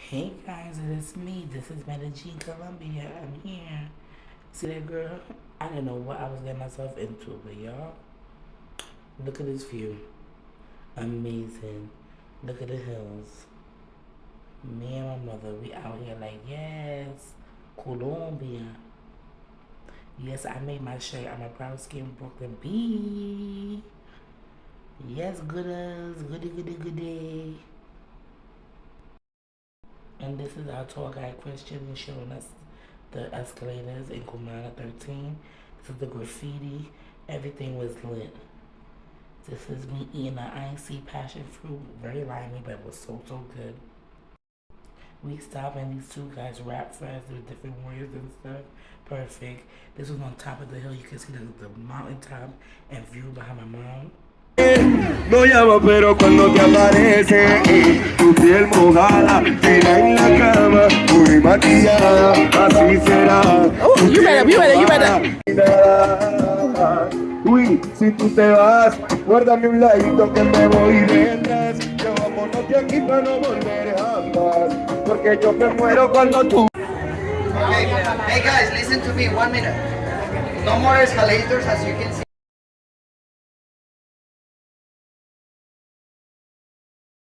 Hey guys, it is me. This is Medellin, Colombia. I'm here. See that girl? I didn't know what I was getting myself into, but y'all, look at this view. Amazing. Look at the hills. Me and my mother, we out here like, yes, Colombia. Yes, I made my shirt. I'm a brown skin Brooklyn bee. Yes, gooders, goody. And this is our tour guide Christian and showing us the escalators in Cumina 13. This is the graffiti. Everything was lit. This is me eating an icy passion fruit. Very limey, but it was so good. We stopped and these two guys rap for us with different words and stuff. Perfect. This was on top of the hill. You can see the mountaintop and view behind my mom. No llamo pero cuando te aparece tu piel mojada, tira en la cama, muy maquillada, así será. Oh, you better. Uy, si tú te vas, guárdame un ladito que me voy detrás. Llevámonos de aquí para no volver jamás, porque yo me muero cuando tú. Okay, hey guys, listen to me 1 minute. No more escalators as you can see.